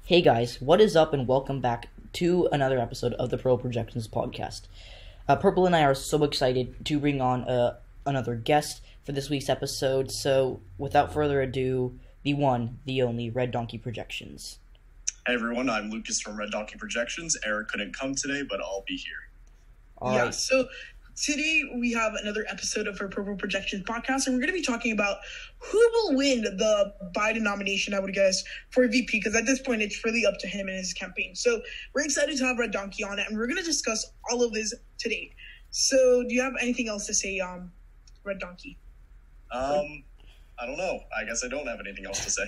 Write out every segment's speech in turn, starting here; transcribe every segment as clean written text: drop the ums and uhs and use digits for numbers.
Hey guys, what is up and welcome back to another episode of the Pro Projections podcast. Purple and I are so excited to bring on another guest for this week's episode, so without further ado, the one, the only, Red Donkey Projections. Hey everyone, I'm Lucas from Red Donkey Projections. Eric couldn't come today, but I'll be here. All right. So today we have another episode of our Purple Projections podcast, and we're going to be talking about who will win the Biden nomination, I would guess, for VP, because at this point it's really up to him and his campaign. So we're excited to have Red Donkey on it, and we're going to discuss all of this today. So do you have anything else to say, Red Donkey? I don't know. I guess I don't have anything else to say.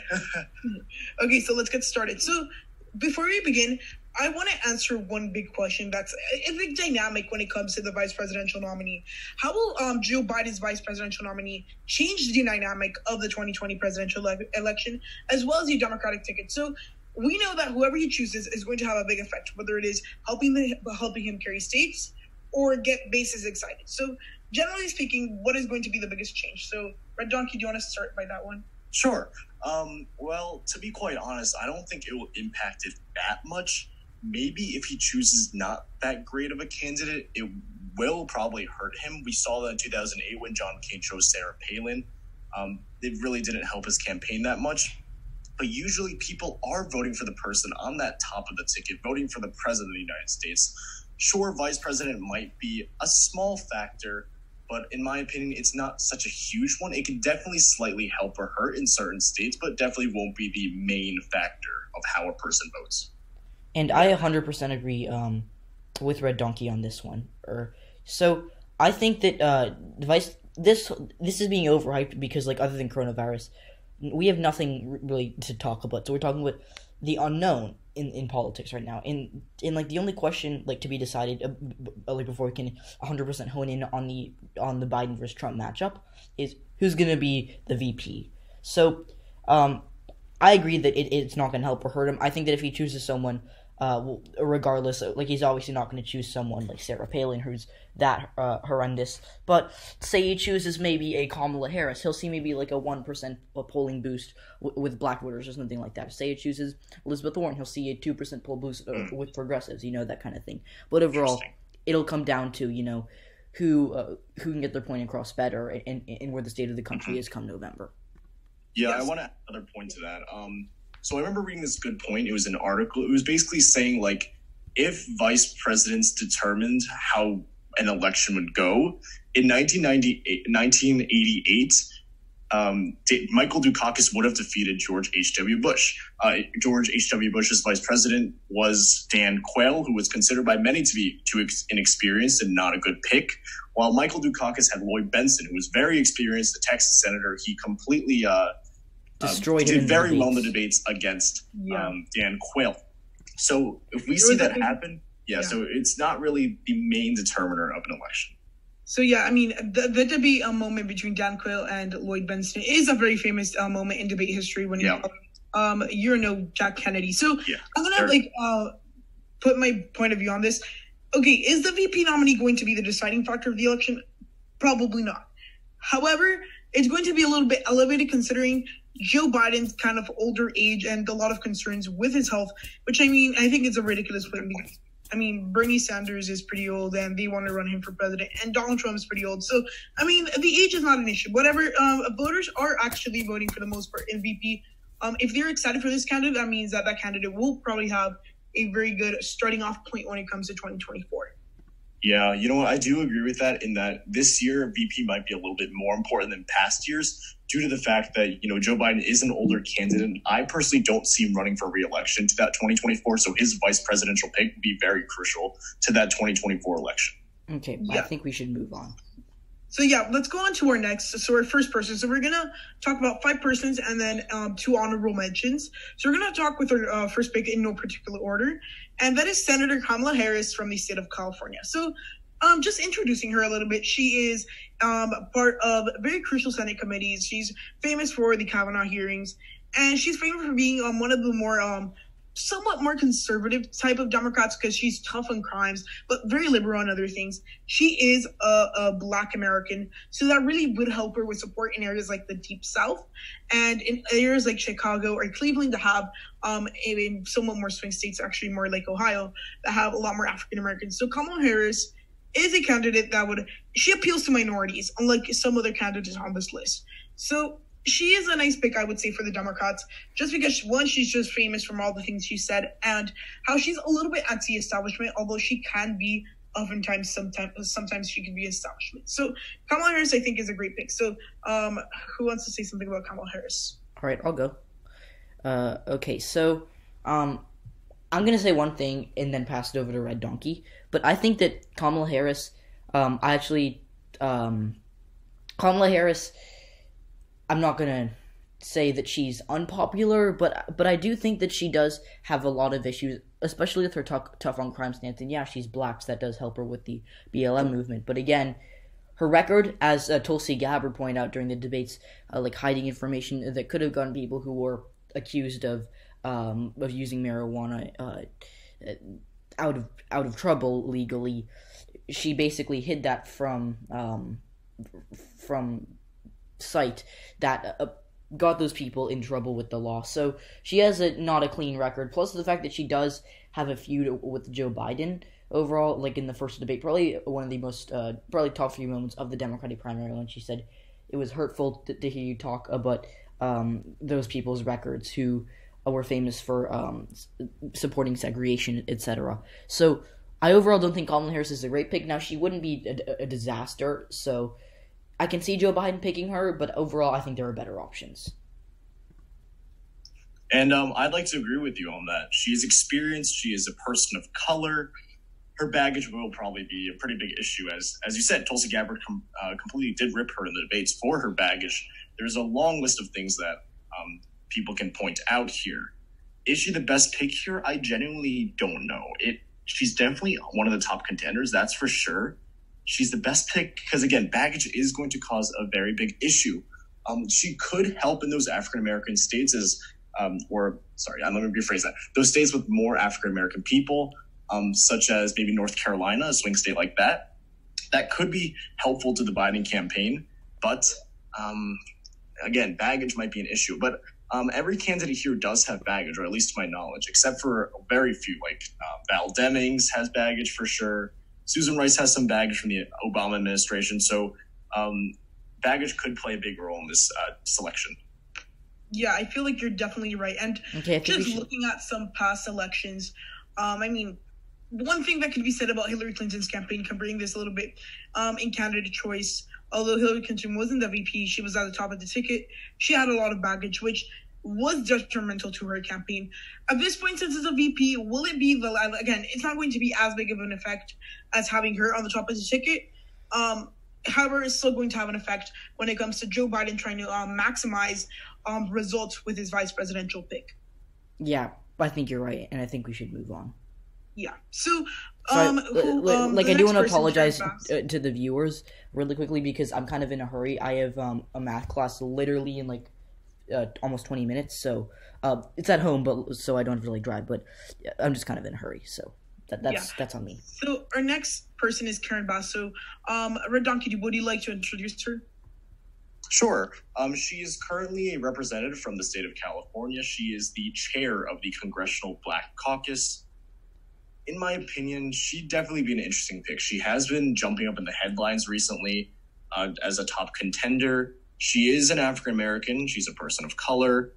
Okay, so let's get started. So before we begin, I want to answer one big question that's a big dynamic when it comes to the vice presidential nominee. How will Joe Biden's vice presidential nominee change the dynamic of the 2020 presidential election, as well as the Democratic ticket? So we know that whoever he chooses is going to have a big effect, whether it is helping him carry states or get bases excited. So generally speaking, what is going to be the biggest change? So Red Donkey, do you want to start by that one? Sure. Well, to be quite honest, I don't think it will impact it that much. Maybe if he chooses not that great of a candidate, it will probably hurt him. We saw that in 2008 when John McCain chose Sarah Palin. It really didn't help his campaign that much. But usually people are voting for the person on that top of the ticket, voting for the president of the United States. Sure, vice president might be a small factor, but in my opinion, it's not such a huge one. It can definitely slightly help or hurt in certain states, but definitely won't be the main factor of how a person votes. And I 100% agree with Red Donkey on this one. So I think that this is being overhyped because, like, other than coronavirus, we have nothing really to talk about. So we're talking about the unknown in politics right now. In like the only question like to be decided like before we can 100% hone in on the Biden versus Trump matchup is who's going to be the VP. So I agree that it's not going to help or hurt him. I think that if he chooses someone, regardless, like he's obviously not going to choose someone like Sarah Palin, who's that horrendous. But say he chooses maybe a Kamala Harris, he'll see maybe like a 1% polling boost with black voters or something like that. Say he chooses Elizabeth Warren, he'll see a 2% poll boost with progressives, that kind of thing. But overall, it'll come down to who can get their point across better and where the state of the country is come November. Yeah, I want to add another point to that. So I remember reading this good point. It was an article. It was basically saying, like, if vice presidents determined how an election would go, in 1988, Michael Dukakis would have defeated George H.W. Bush. George H.W. Bush's vice president was Dan Quayle, who was considered by many to be too inexperienced and not a good pick, while Michael Dukakis had Lloyd Bentsen, who was very experienced, a Texas senator. He completely destroyed did very well in the debates against Dan Quayle. So if we see that happen, so it's not really the main determiner of an election. So yeah, I mean, the debate moment between Dan Quayle and Lloyd Bentsen is a very famous moment in debate history when Jack Kennedy. So I'm gonna put my point of view on this. Okay, is the VP nominee going to be the deciding factor of the election? Probably not. However, it's going to be a little bit elevated considering Joe Biden's kind of older age and a lot of concerns with his health, which I think it's a ridiculous point because, Bernie Sanders is pretty old and they want to run him for president, and Donald Trump is pretty old. So, the age is not an issue. Whatever, voters are actually voting for the most part in VP. If they're excited for this candidate, that means that candidate will probably have a very good starting off point when it comes to 2024. Yeah, you know what? I do agree with that in that this year VP might be a little bit more important than past years due to the fact that, Joe Biden is an older candidate. I personally don't see him running for re-election to that 2024, so his vice presidential pick would be very crucial to that 2024 election. Okay, I think we should move on. So let's go on to our next. So our first person. So we're going to talk about 5 persons and then 2 honorable mentions. So we're going to talk with our first pick in no particular order. And that is Senator Kamala Harris from the state of California. So just introducing her a little bit. She is part of very crucial Senate committees. She's famous for the Kavanaugh hearings. And she's famous for being one of the more somewhat more conservative type of Democrats because she's tough on crimes, but very liberal on other things. She is a Black American, so that really would help her with support in areas like the Deep South and in areas like Chicago or Cleveland that have in somewhat more swing states, actually more like Ohio, that have a lot more African Americans. So Kamala Harris is a candidate she appeals to minorities, unlike some other candidates on this list. So she is a nice pick, I would say, for the Democrats, just because, one, she's just famous from all the things she said, and how she's a little bit anti-establishment, although she can be, oftentimes, sometimes she can be establishment. So Kamala Harris, I think, is a great pick. So who wants to say something about Kamala Harris? All right, I'll go. Okay, so I'm going to say one thing and then pass it over to Red Donkey, but I think that Kamala Harris, Kamala Harris, I'm not going to say that she's unpopular, but I do think that she does have a lot of issues, especially with her tough on crime stance. And yeah, she's Black, so that does help her with the BLM movement. But again, her record, as Tulsi Gabbard pointed out during the debates, like hiding information that could have gone to people who were accused of using marijuana out of trouble legally, she basically hid that from sight that got those people in trouble with the law. So she has not a clean record, plus the fact that she does have a feud with Joe Biden overall, like in the first debate, probably one of the most probably top few moments of the Democratic primary, when she said it was hurtful to hear you talk about those people's records who were famous for supporting segregation, etc. So I overall don't think Kamala Harris is a great pick. Now, she wouldn't be a disaster, so I can see Joe Biden picking her, but overall, I think there are better options. And I'd like to agree with you on that. She is experienced. She is a person of color. Her baggage will probably be a pretty big issue. As you said, Tulsi Gabbard completely did rip her in the debates for her baggage. There's a long list of things that people can point out here. Is she the best pick here? I genuinely don't know. She's definitely one of the top contenders, that's for sure. She's the best pick because, again, baggage is going to cause a very big issue. She could help in those African-American states let me rephrase that. Those states with more African-American people, such as maybe North Carolina, a swing state like that. That could be helpful to the Biden campaign. But, again, baggage might be an issue. But every candidate here does have baggage, or at least to my knowledge, except for very few. Like Val Demings has baggage for sure. Susan Rice has some baggage from the Obama administration, so baggage could play a big role in this selection. Yeah, I feel like you're definitely right. And just looking at some past elections, I mean, one thing that could be said about Hillary Clinton's campaign, comparing this a little bit in candidate choice, although Hillary Clinton wasn't the VP, she was at the top of the ticket, she had a lot of baggage, which was detrimental to her campaign. At this point, since it's a VP, will it be again, it's not going to be as big of an effect as having her on the top of the ticket. However, it's still going to have an effect when it comes to Joe Biden trying to maximize results with his vice presidential pick. Yeah, I think you're right, and I think we should move on. Yeah. So, I do want to apologize to the viewers really quickly because I'm kind of in a hurry. I have a math class literally in almost 20 minutes, so it's at home, but so I don't really drive. But I'm just kind of in a hurry, so that's on me. So our next person is Karen Bass. So, Red Donkey, would you like to introduce her? Sure. She is currently a representative from the state of California. She is the chair of the Congressional Black Caucus. In my opinion, she'd definitely be an interesting pick. She has been jumping up in the headlines recently as a top contender. She is an African-American. She's a person of color.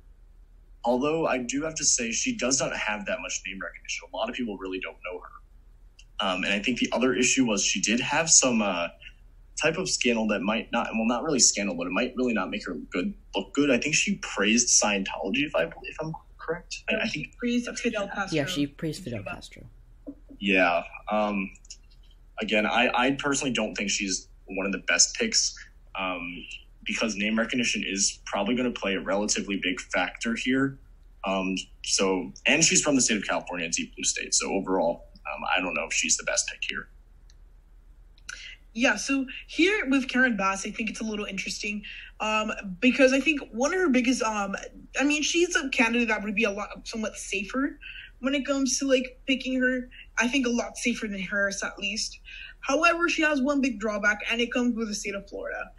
Although I do have to say she does not have that much name recognition. A lot of people really don't know her. And I think the other issue was she did have some type of scandal that might not, well, not really scandal, but it might really not make her look good. I think she praised Scientology, if I'm correct. I think praised Fidel Castro. Yeah, she praised Fidel Castro. Yeah. Again, I personally don't think she's one of the best picks because name recognition is probably going to play a relatively big factor here. And she's from the state of California, a deep blue state. So overall, I don't know if she's the best pick here. Yeah, so here with Karen Bass, I think it's a little interesting because I think one of her biggest, she's a candidate that would be somewhat safer when it comes to like picking her. I think a lot safer than Harris at least. However, she has one big drawback, and it comes with the state of Florida.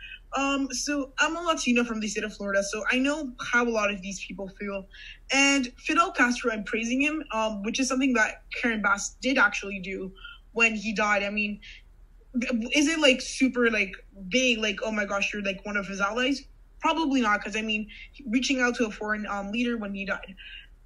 So I'm a Latino from the state of Florida, so I know how a lot of these people feel. And Fidel Castro, I'm praising him, which is something that Karen Bass did actually do when he died. I mean, is it like super like big, like, oh my gosh, you're like one of his allies? Probably not, because I mean, reaching out to a foreign leader when he died.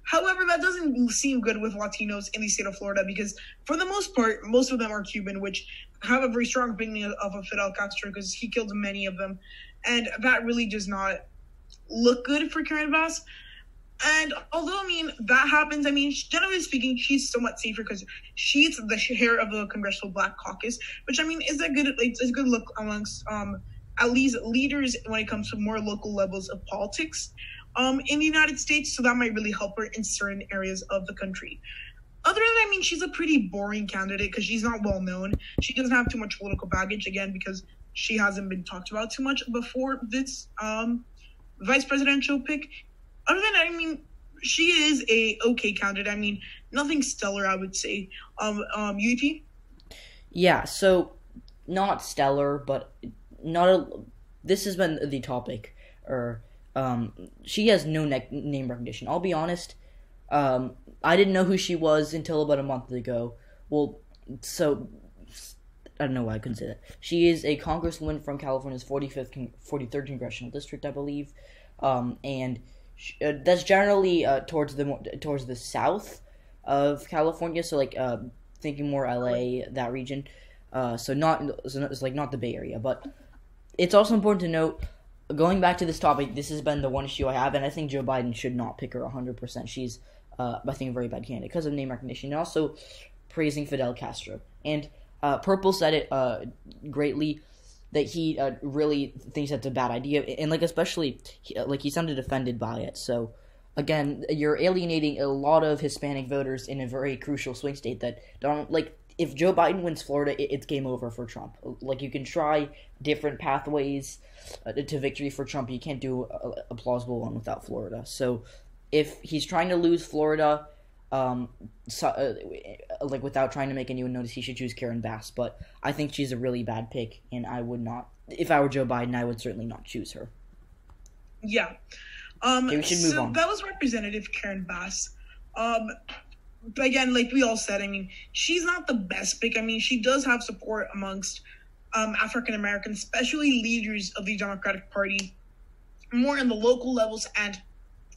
However, that doesn't seem good with Latinos in the state of Florida because, for the most part, most of them are Cuban, which have a very strong opinion of a Fidel Castro because he killed many of them. And that really does not look good for Karen Bass. And although, I mean, that happens, I mean, generally speaking, she's somewhat safer because she's the chair of the Congressional Black Caucus, which, I mean, is a good, it's a good look amongst at least leaders when it comes to more local levels of politics in the United States. So that might really help her in certain areas of the country. Other than that, I mean, she's a pretty boring candidate because she's not well known. She doesn't have too much political baggage, again, because she hasn't been talked about too much before this vice presidential pick. Other than that, I mean, she is a okay candidate. I mean, nothing stellar, I would say. UEP? Yeah, so not stellar, but this has been the topic. She has no name recognition. I'll be honest. I didn't know who she was until about a month ago. Well, so I don't know why I couldn't say that. She is a congresswoman from California's 43rd congressional district, I believe, and that's generally towards the south of California. So like thinking more LA, that region. So it's like not the Bay Area, but it's also important to note. Going back to this topic, this has been the one issue I have, and I think Joe Biden should not pick her 100%. She's, I think, a very bad candidate because of name recognition, and also praising Fidel Castro. And Purple said it greatly, that he really thinks that's a bad idea, and like especially, he sounded offended by it. So, again, you're alienating a lot of Hispanic voters in a very crucial swing state that don't, like, if Joe Biden wins Florida, it's game over for Trump. Like, you can try different pathways to victory for Trump. You can't do a plausible one without Florida. So, if he's trying to lose Florida, without trying to make anyone notice, he should choose Karen Bass. But I think she's a really bad pick, and I would not. If I were Joe Biden, I would certainly not choose her. Yeah. Okay, we should move on. That was Representative Karen Bass. But again, like we all said, I mean, she's not the best pick. I mean, she does have support amongst African Americans, especially leaders of the Democratic Party, more in the local levels and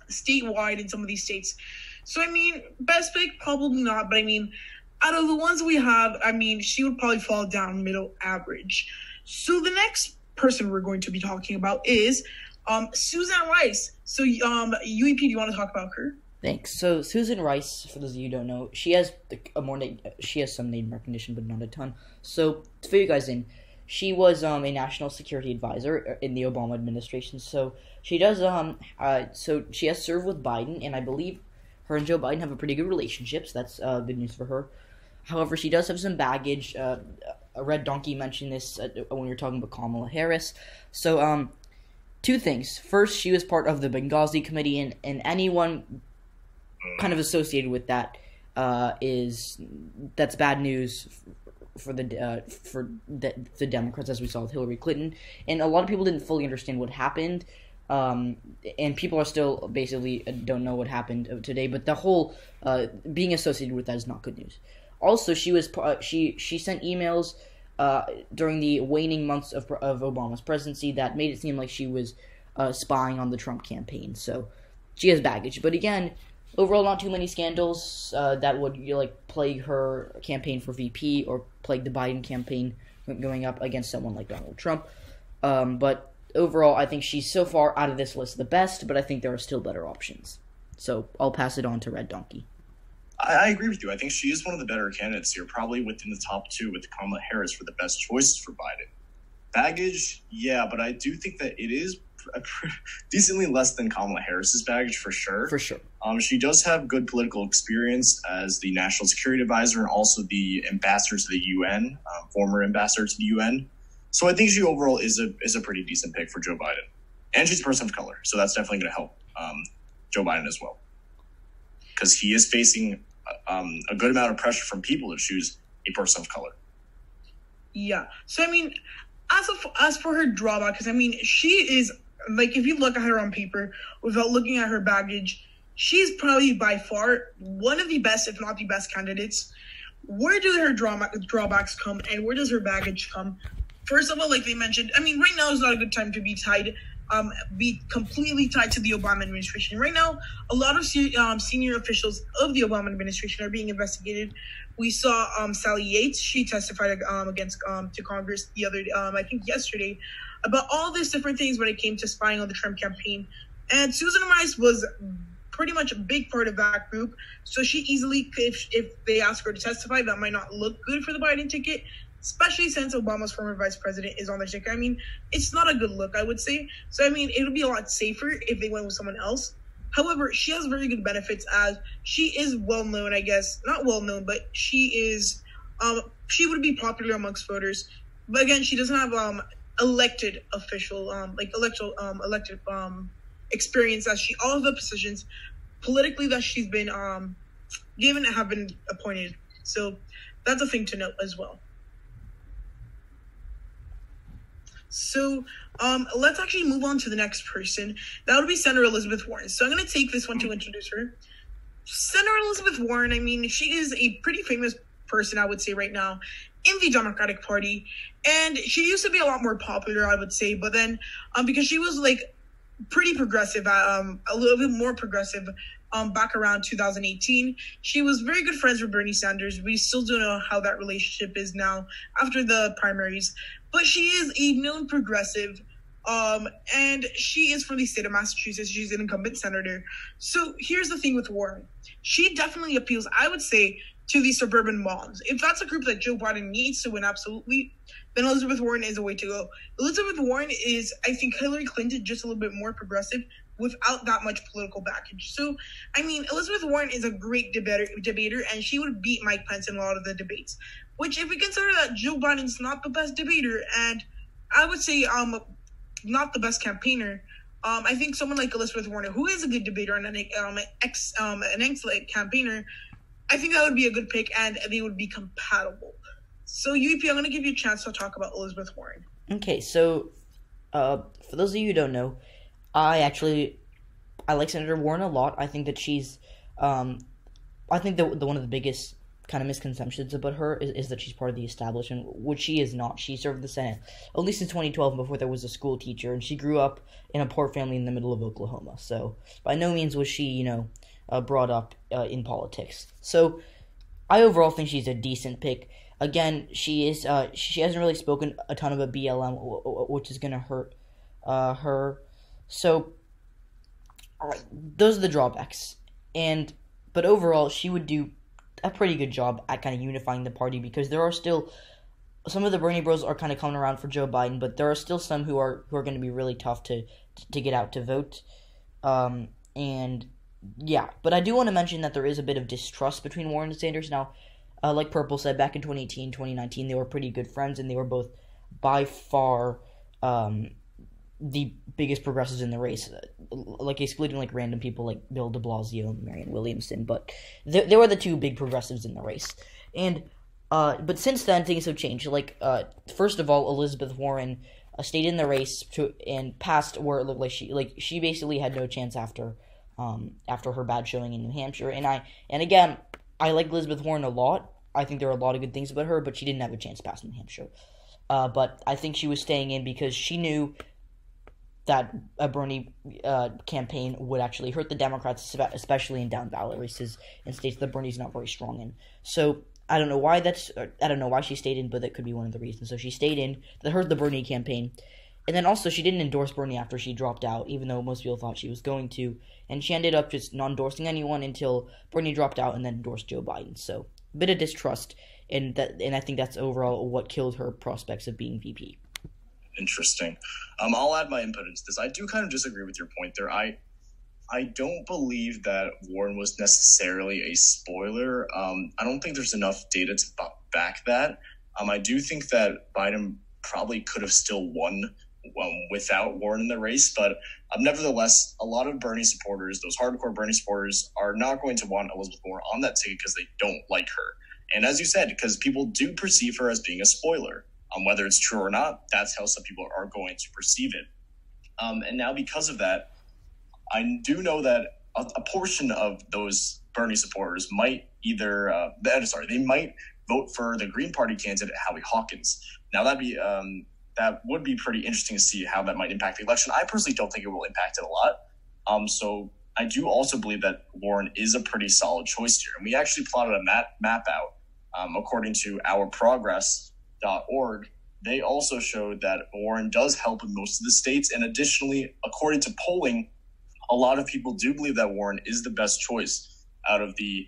statewide in some of these states. So, I mean, best pick, probably not. But, I mean, out of the ones we have, I mean, she would probably fall down middle average. So the next person we're going to be talking about is Susan Rice. So, UEP, do you want to talk about her? Thanks. So Susan Rice, for those of you who don't know, she has some name recognition, but not a ton. So to fill you guys in, she was a national security advisor in the Obama administration. So she does so she has served with Biden, and I believe her and Joe Biden have a pretty good relationship. So that's good news for her. However, she does have some baggage. A Red Donkey mentioned this when we were talking about Kamala Harris. So two things. First, she was part of the Benghazi committee, and anyone kind of associated with that that's bad news for the Democrats, as we saw with Hillary Clinton. And a lot of people didn't fully understand what happened, and people are still basically don't know what happened today. But the whole being associated with that is not good news. Also, she sent emails during the waning months of Obama's presidency that made it seem like she was spying on the Trump campaign. So she has baggage. But again, overall, not too many scandals that would plague her campaign for VP or plague the Biden campaign going up against someone like Donald Trump. But overall, I think she's so far out of this list the best, but I think there are still better options. So I'll pass it on to Red Donkey. I agree with you. I think she is one of the better candidates here, probably within the top two with Kamala Harris for the best choices for Biden. Baggage, yeah, but I do think that it is decently less than Kamala Harris's baggage for sure. For sure. She does have good political experience as the national security advisor and also the ambassador to the UN, former ambassador to the UN. So I think she overall is a pretty decent pick for Joe Biden. And she's a person of color, so that's definitely going to help Joe Biden as well. Because he is facing a good amount of pressure from people to choose a person of color. Yeah. So, I mean, as for her drawback, because, I mean, she is, like, if you look at her on paper without looking at her baggage, she's probably by far one of the best, if not the best candidates. Where do her drawbacks come, and where does her baggage come? First of all, like they mentioned, I mean, right now is not a good time to be completely tied to the Obama administration. Right now, a lot of senior officials of the Obama administration are being investigated. We saw Sally Yates. She testified against to Congress the other, I think yesterday, about all these different things when it came to spying on the Trump campaign. And Susan Rice was pretty much a big part of that group. So she easily, if they ask her to testify, that might not look good for the Biden ticket, especially since Obama's former vice president is on the ticket. I mean, it's not a good look, I would say. So, I mean, it would be a lot safer if they went with someone else. However, she has very good benefits as she is well-known, I guess. Not well-known, but she is, she would be popular amongst voters. But again, she doesn't have elected official, elected experience, as all of the positions politically that she's been given have been appointed. So that's a thing to note as well. So let's actually move on to the next person. That would be Senator Elizabeth Warren. So I'm going to take this one to introduce her. Senator Elizabeth Warren, I mean, she is a pretty famous person, I would say, right now in the Democratic Party. And she used to be a lot more popular, I would say. But then because she was like pretty progressive, a little bit more progressive back around 2018. She was very good friends with Bernie Sanders. We still don't know how that relationship is now after the primaries. But she is a known progressive, and she is from the state of Massachusetts. She's an incumbent senator. So here's the thing with Warren. She definitely appeals, I would say, to the suburban moms. If that's a group that Joe Biden needs to win, absolutely, then Elizabeth Warren is a way to go. Elizabeth Warren is, I think, Hillary Clinton, just a little bit more progressive without that much political baggage. So, I mean, Elizabeth Warren is a great debater, and she would beat Mike Pence in a lot of the debates. Which, if we consider that Joe Biden's not the best debater, and I would say not the best campaigner, I think someone like Elizabeth Warren, who is a good debater and an excellent campaigner, I think that would be a good pick, and they would be compatible. So, UEP, I'm going to give you a chance to talk about Elizabeth Warren. Okay, so for those of you who don't know, I like Senator Warren a lot. I think that she's, I think that one of the biggest kind of misconceptions about her is that she's part of the establishment, which she is not. She served the Senate only since 2012, before there was a school teacher, and she grew up in a poor family in the middle of Oklahoma. So by no means was she, brought up in politics. So I overall think she's a decent pick. Again, she hasn't really spoken a ton about BLM, which is going to hurt her. So those are the drawbacks. But overall, she would do a pretty good job at kind of unifying the party, because there are still some of the Bernie bros are kind of coming around for Joe Biden, but there are still some who are going to be really tough to get out to vote. And yeah, but I do want to mention that there is a bit of distrust between Warren and Sanders now. Like Purple said, back in 2018, 2019, they were pretty good friends, and they were both by far the biggest progressives in the race, like excluding like random people like Bill de Blasio and Marianne Williamson, but they were the two big progressives in the race. And but since then things have changed. Like first of all, Elizabeth Warren stayed in the race and passed where it looked like she basically had no chance after her bad showing in New Hampshire. And again, I like Elizabeth Warren a lot. I think there are a lot of good things about her, but she didn't have a chance past New Hampshire. But I think she was staying in because she knew that a Bernie campaign would actually hurt the Democrats, especially in down ballot races in states that Bernie's not very strong in. So I don't know why she stayed in, but that could be one of the reasons. So she stayed in. That hurt the Bernie campaign. And then also she didn't endorse Bernie after she dropped out, even though most people thought she was going to. And she ended up just not endorsing anyone until Bernie dropped out and then endorsed Joe Biden. So a bit of distrust, and I think that's overall what killed her prospects of being VP. Interesting. I'll add my input into this. I do kind of disagree with your point there. I don't believe that Warren was necessarily a spoiler. I don't think there's enough data to back that. I do think that Biden probably could have still won without Warren in the race. But nevertheless, a lot of Bernie supporters, those hardcore Bernie supporters, are not going to want Elizabeth Warren on that ticket because they don't like her. And as you said, because people do perceive her as being a spoiler. Whether it's true or not, that's how some people are going to perceive it. And now because of that, I do know that a portion of those Bernie supporters might they might vote for the Green Party candidate, Howie Hawkins. Now that would be pretty interesting to see how that might impact the election. I personally don't think it will impact it a lot. So I do also believe that Warren is a pretty solid choice here. And we actually plotted a map out. According to ourprogress.org, they also showed that Warren does help in most of the states. And additionally, according to polling, a lot of people do believe that Warren is the best choice out of the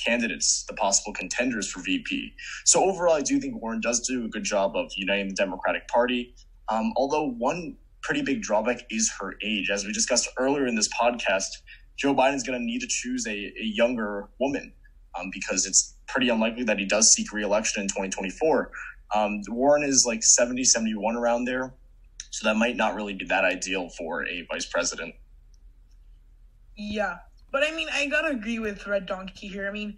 candidates, the possible contenders for VP. So overall, I do think Warren does do a good job of uniting the Democratic Party. Although one pretty big drawback is her age. As we discussed earlier in this podcast, Joe Biden's going to need to choose a younger woman because it's pretty unlikely that he does seek re-election in 2024. Warren is like 70, 71 around there. So that might not really be that ideal for a vice president. Yeah. But I mean, I gotta agree with Red Donkey here. I mean,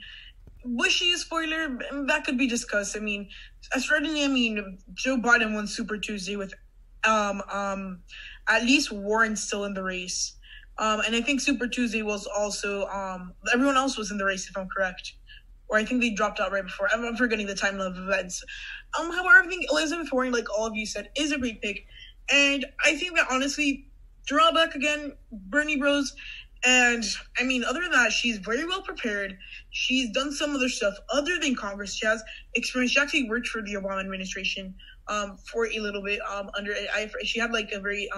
was she a spoiler? That could be discussed. I mean, Joe Biden won Super Tuesday with at least Warren still in the race. And I think Super Tuesday was also everyone else was in the race, if I'm correct. Or I think they dropped out right before. I'm forgetting the timeline of events. However, I think Elizabeth Warren, like all of you said, is a great pick. And I think that honestly, drawback again, Bernie Bros. And I mean, other than that, she's very well prepared. She's done some other stuff other than Congress. She has experience. She actually worked for the Obama administration for a little bit. She had like a very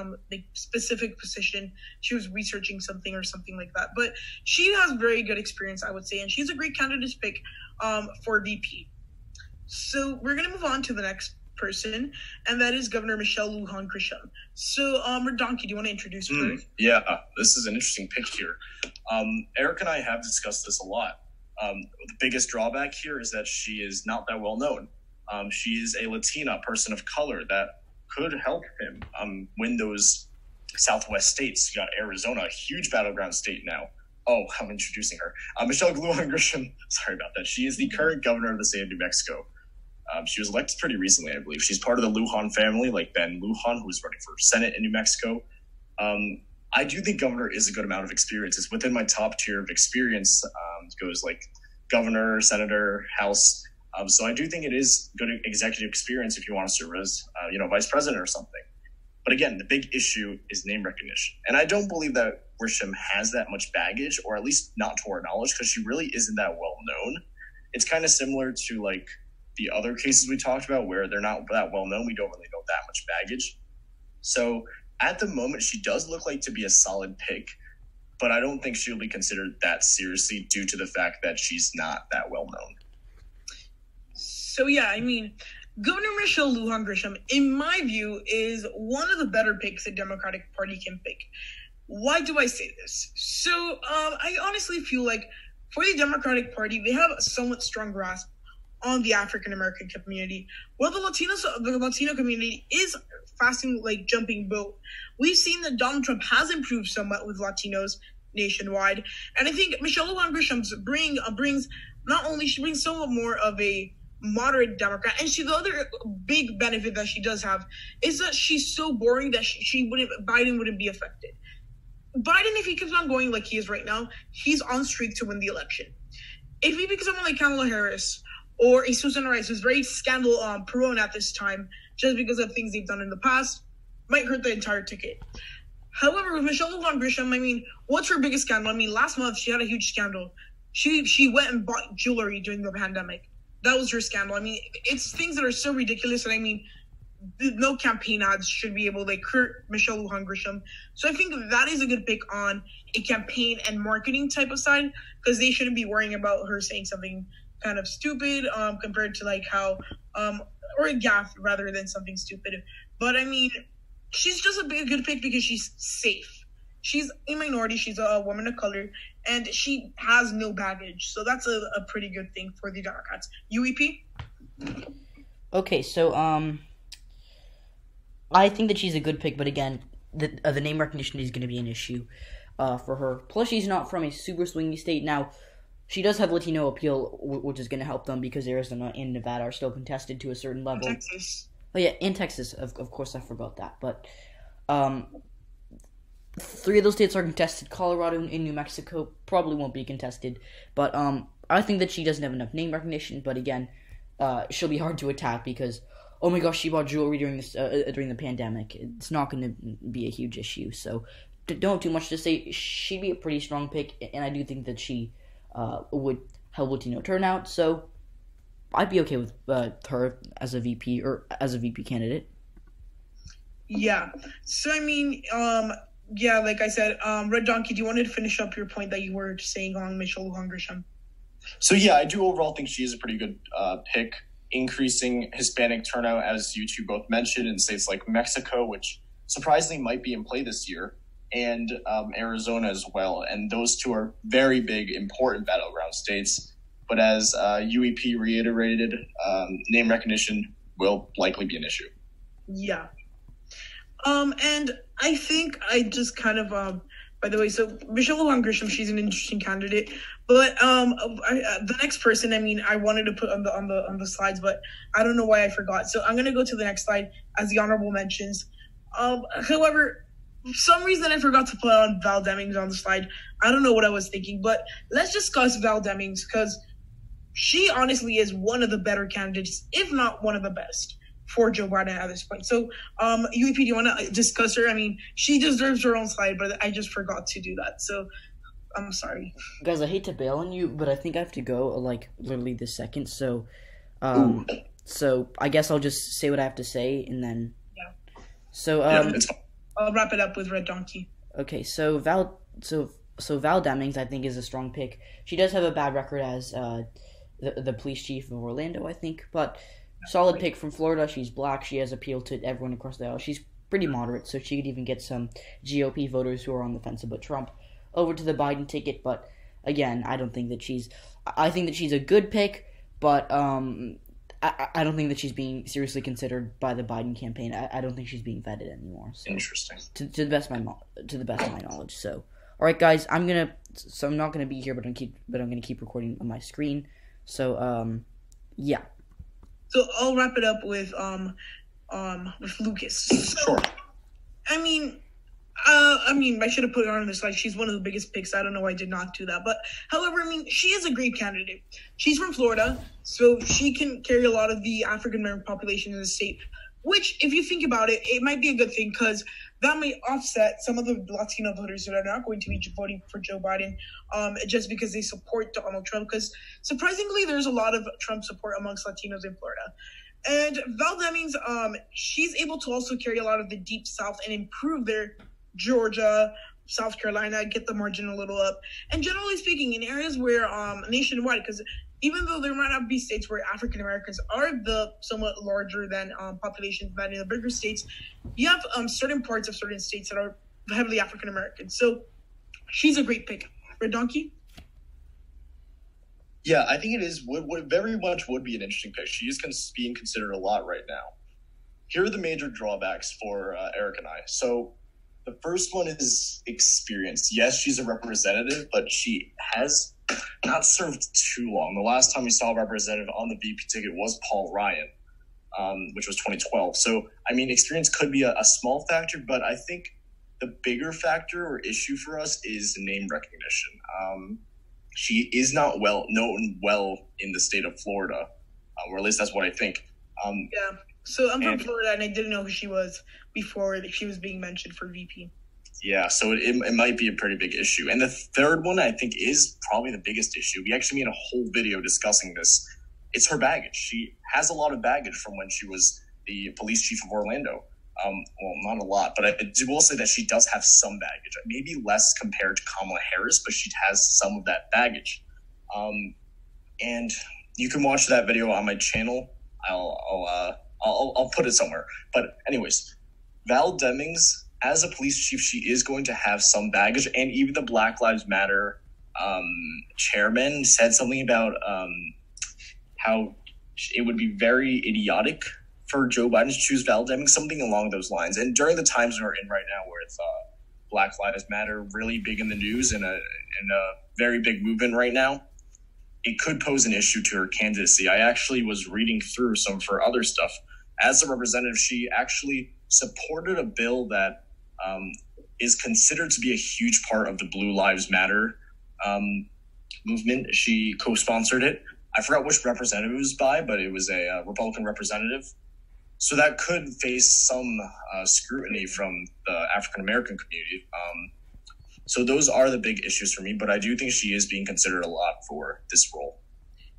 specific position. She was researching something or something like that. But she has very good experience, I would say, and she's a great candidate to pick for VP. So we're gonna move on to the next person, and that is Governor Michelle Lujan Grisham. So, Donkey, do you want to introduce her? Yeah, this is an interesting pick here. Eric and I have discussed this a lot. The biggest drawback here is that she is not that well known. She is a Latina person of color that could help him win those Southwest states. You got Arizona, a huge battleground state now. Oh, I'm introducing her. Michelle Lujan Grisham, sorry about that. She is the current governor of the state of New Mexico. She was elected pretty recently, I believe. She's part of the Lujan family, like Ben Lujan, who was running for Senate in New Mexico. I do think governor is a good amount of experience. It's within my top tier of experience. It goes like governor, senator, House. So I do think it is good executive experience if you want to serve as, vice president or something. But again, the big issue is name recognition. And I don't believe that Grisham has that much baggage, or at least not to our knowledge, because she really isn't that well known. It's kind of similar to like the other cases we talked about where they're not that well known. We don't really know that much baggage. So at the moment, she does look like to be a solid pick, but I don't think she'll be considered that seriously due to the fact that she's not that well known. So yeah, I mean, Governor Michelle Lujan Grisham, in my view, is one of the better picks the Democratic Party can pick. Why do I say this? So I honestly feel like for the Democratic Party, they have a somewhat strong grasp on the African American community. Well, the Latino community is jumping boat. We've seen that Donald Trump has improved somewhat with Latinos nationwide, and I think Michelle Lujan Grisham brings somewhat more of a moderate Democrat. And the other big benefit that she does have is that she's so boring that Biden wouldn't be affected. Biden, if he keeps on going like he is right now, he's on streak to win the election. If he picks someone like Kamala Harris or a Susan Rice, who's very scandal prone at this time, just because of things they've done in the past, might hurt the entire ticket. However, with Michelle Lujan Grisham, I mean, what's her biggest scandal? I mean, last month she had a huge scandal. She went and bought jewelry during the pandemic. That was her scandal. I mean, it's things that are so ridiculous, and I mean, no campaign ads should be able to hurt Michelle Lujan Grisham. So I think that is a good pick on a campaign and marketing type of side, because they shouldn't be worrying about her saying something kind of stupid compared to how or a gaffe rather than something stupid. But I mean, she's just a good pick because she's safe. She's a minority, she's a woman of color, and she has no baggage. So that's a pretty good thing for the Democrats. UEP? Okay, so I think that she's a good pick, but again, the name recognition is going to be an issue for her. Plus, she's not from a super swingy state. Now, she does have Latino appeal, which is going to help them because Arizona and Nevada are still contested to a certain level. Texas. Oh yeah, in Texas, of course I forgot that. But 3 of those states are contested. Colorado and New Mexico probably won't be contested. But I think that she doesn't have enough name recognition. But again, she'll be hard to attack because, oh my gosh, she bought jewelry during the pandemic. It's not going to be a huge issue. So don't do much to say. She'd be a pretty strong pick, and I do think that she would help Latino turnout. So I'd be okay with her as a VP or as a VP candidate. Yeah. So I mean, yeah, like I said, Red Donkey, do you want to finish up your point that you were saying on Michelle Lujan Grisham? So yeah, I do overall think she is a pretty good pick. Increasing Hispanic turnout, as you two both mentioned, in states like Mexico, which surprisingly might be in play this year, and Arizona as well. And those 2 are very big, important battleground states. But as UEP reiterated, name recognition will likely be an issue. Yeah. And I think I just kind of, by the way, so Michelle Lujan Grisham, she's an interesting candidate. But the next person, I mean, I wanted to put on the slides, but I don't know why I forgot. So I'm going to go to the next slide as the honorable mentions. However, for some reason I forgot to put on Val Demings on the slide. I don't know what I was thinking, but let's discuss Val Demings because she honestly is one of the better candidates, if not one of the best, for Joe Biden at this point. So, UEP, do you want to discuss her? I mean, she deserves her own slide, but I just forgot to do that. So, I'm sorry. Guys, I hate to bail on you, but I think I have to go, like, literally this second. So, so I guess I'll just say what I have to say, and then... Yeah. So, I'll wrap it up with Red Donkey. Okay, so Val Demings, I think, is a strong pick. She does have a bad record as the police chief of Orlando, I think, but solid pick from Florida. She's black. She has appeal to everyone across the aisle. She's pretty moderate, so she could even get some GOP voters who are on the fence about Trump over to the Biden ticket. But again, I don't think that she's. I think that she's a good pick, but I don't think that she's being seriously considered by the Biden campaign. I don't think she's being vetted anymore. So, interesting. To the best of my knowledge. So, all right, guys, I'm not gonna be here, but I'm gonna keep recording on my screen. So, yeah. So I'll wrap it up with Lucas. Sure. I mean, I should have put her on this slide. She's one of the biggest picks. I don't know why I did not do that. But, however, I mean, she is a great candidate. She's from Florida, so she can carry a lot of the African-American population in the state, which, if you think about it, it might be a good thing because that may offset some of the Latino voters that are not going to be voting for Joe Biden just because they support Donald Trump. Because, surprisingly, there's a lot of Trump support amongst Latinos in Florida. And Val Demings, she's able to also carry a lot of the Deep South and improve their Georgia, South Carolina, get the margin a little up. And generally speaking, in areas where nationwide, because even though there might not be states where African Americans are the somewhat larger than populations than in the bigger states, you have certain parts of certain states that are heavily African American. So she's a great pick. Red Donkey? Yeah, I think it is would very much would be an interesting pick. She is being considered a lot right now. Here are the major drawbacks for Eric and I. So the first one is experience. Yes, she's a representative, but she has not served too long. The last time we saw a representative on the VP ticket was Paul Ryan, which was 2012. So, I mean, experience could be a small factor, but I think the bigger factor or issue for us is name recognition. She is not known well in the state of Florida, or at least that's what I think. Yeah. So I'm from Florida, and I didn't know who she was before she was being mentioned for VP. Yeah, so it might be a pretty big issue. And the third one, I think, is probably the biggest issue. We actually made a whole video discussing this. It's her baggage. She has a lot of baggage from when she was the police chief of Orlando. Well, not a lot, but I will say that she does have some baggage. Maybe less compared to Kamala Harris, but she has some of that baggage. And you can watch that video on my channel. I'll put it somewhere. But anyways, Val Demings, as a police chief, she is going to have some baggage. And even the Black Lives Matter chairman said something about how it would be very idiotic for Joe Biden to choose Val Demings, something along those lines. And during the times we're in right now, where it's Black Lives Matter really big in the news and a very big movement right now, it could pose an issue to her candidacy. I actually was reading through some of her other stuff. As a representative, she actually supported a bill that is considered to be a huge part of the Blue Lives Matter movement. She co-sponsored it. I forgot which representative it was by, but it was a Republican representative. So that could face some scrutiny from the African-American community. So those are the big issues for me, but I do think she is being considered a lot for this role.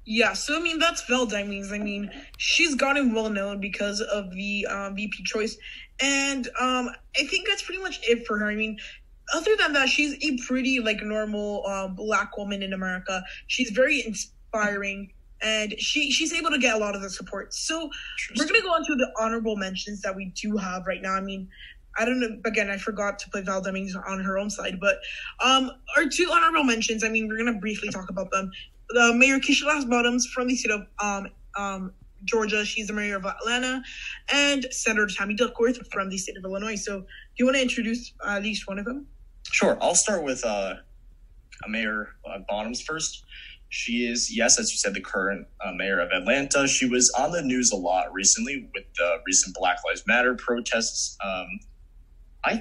Yeah, so I mean, that's Val Demings. I mean, she's gotten well known because of the VP choice. And I think that's pretty much it for her. I mean, other than that, she's a pretty normal Black woman in America. She's very inspiring. And she's able to get a lot of the support. So we're going to go on to the honorable mentions that we do have right now. I mean, I don't know. Again, I forgot to put Val Demings on her own side. But our two honorable mentions, I mean, we're going to briefly talk about them. Mayor Keisha Bottoms from the state of Georgia. She's the mayor of Atlanta. And Senator Tammy Duckworth from the state of Illinois. So do you want to introduce at least one of them? Sure. I'll start with Mayor Bottoms first. She is, yes, as you said, the current mayor of Atlanta. She was on the news a lot recently with the recent Black Lives Matter protests. I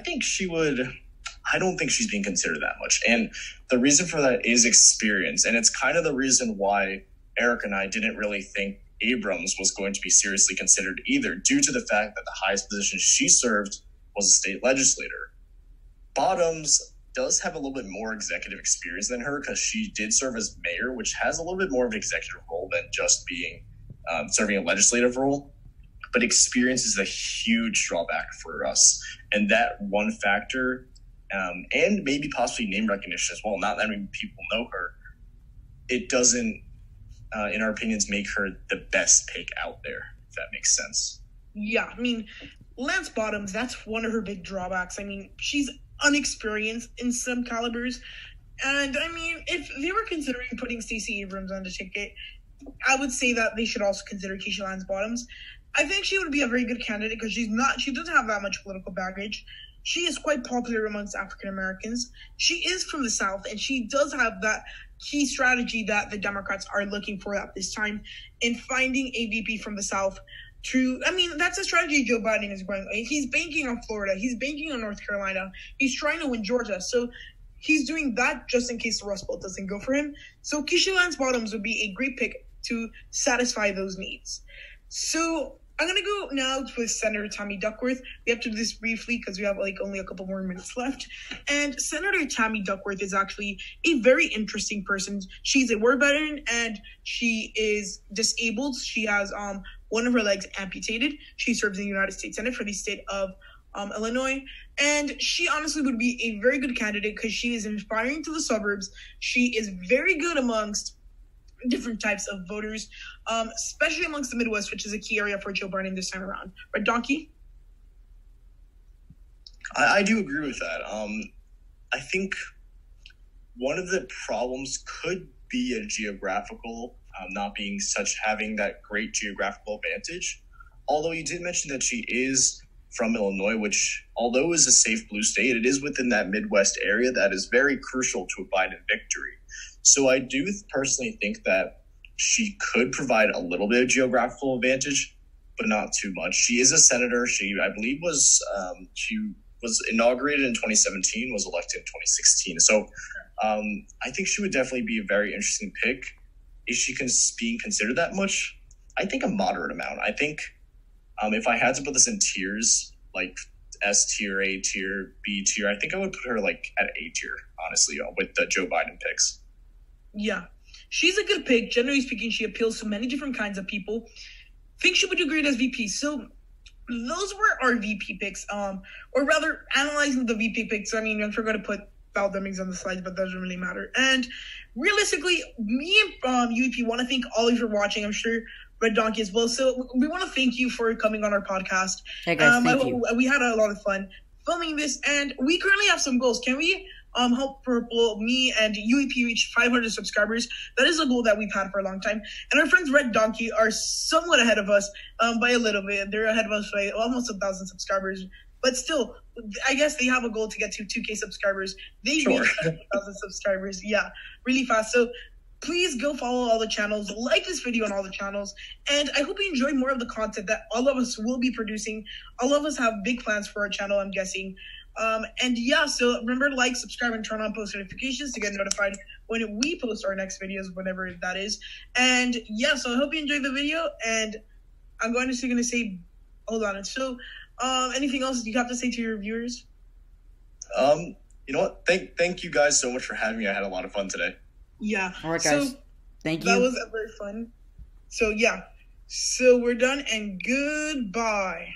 don't think she's being considered that much. And the reason for that is experience. And it's kind of the reason why Eric and I didn't really think Abrams was going to be seriously considered either, due to the fact that the highest position she served was a state legislator. Bottoms does have a little bit more executive experience than her because she did serve as mayor, which has a little bit more of an executive role than just being serving a legislative role. But experience is a huge drawback for us. And that one factor, and maybe possibly name recognition as well, not that many people know her, it doesn't, in our opinions, make her the best pick out there, if that makes sense. Yeah, I mean, Lance Bottoms, that's one of her big drawbacks. I mean, she's unexperienced in some calibers. And, I mean, if they were considering putting Stacey Abrams on the ticket, I would say that they should also consider Keisha Lance Bottoms. I think she would be a very good candidate because she doesn't have that much political baggage. She is quite popular amongst African Americans. She is from the South, and she does have that key strategy that the Democrats are looking for at this time in finding a VP from the South. That's a strategy Joe Biden is going. He's banking on Florida. He's banking on North Carolina. He's trying to win Georgia. So he's doing that just in case the Rust Belt doesn't go for him. So Keisha Lance Bottoms would be a great pick to satisfy those needs. So I'm going to go now with Senator Tammy Duckworth. We have to do this briefly because we have only a couple more minutes left. And Senator Tammy Duckworth is actually a very interesting person. She's a war veteran and she is disabled. She has one of her legs amputated. She serves in the United States Senate for the state of Illinois. And she honestly would be a very good candidate because she is inspiring to the suburbs. She is very good amongst different types of voters, especially amongst the Midwest, which is a key area for Joe Biden this time around. Right, Donkey? I do agree with that. I think one of the problems could be a geographical, not being having that great geographical advantage. Although you did mention that she is from Illinois, which, although is a safe blue state, it is within that Midwest area that is very crucial to a Biden victory. So I do personally think that she could provide a little bit of geographical advantage, but not too much. She is a senator. She, I believe, she was inaugurated in 2017, was elected in 2016. So I think she would definitely be a very interesting pick. Is she being considered that much? I think a moderate amount. I think if I had to put this in tiers, like S tier, A tier, B tier, I think I would put her at A tier, honestly, with the Joe Biden picks. Yeah, she's a good pick. Generally speaking, she appeals to many different kinds of people. Think she would do great as VP. So those were our VP picks, or rather analyzing the VP picks. I mean, I forgot to put Val Demings on the slides, but that doesn't really matter. And realistically, me and UEP want to thank all of you for watching. I'm sure Red Donkey as well. So we want to thank you for coming on our podcast. Hey guys, thank you. We had a lot of fun filming this, and we currently have some goals. Can we help Purple, me, and UEP reach 500 subscribers. That is a goal that we've had for a long time. And our friends Red Donkey are somewhat ahead of us by a little bit. They're ahead of us by almost 1,000 subscribers. But still, I guess they have a goal to get to 2K subscribers. They reached 1,000 subscribers. Yeah, really fast. So please go follow all the channels, like this video on all the channels, and I hope you enjoy more of the content that all of us will be producing. All of us have big plans for our channel, I'm guessing. And yeah, so remember to like, subscribe, and turn on post notifications to get notified when we post our next videos, whenever that is. And yeah, so I hope you enjoyed the video, and I'm going to say, hold on. So, anything else you have to say to your viewers? You know what? Thank you guys so much for having me. I had a lot of fun today. Yeah. All right, guys. So, thank you. That was very fun. So, yeah. So, we're done, and goodbye.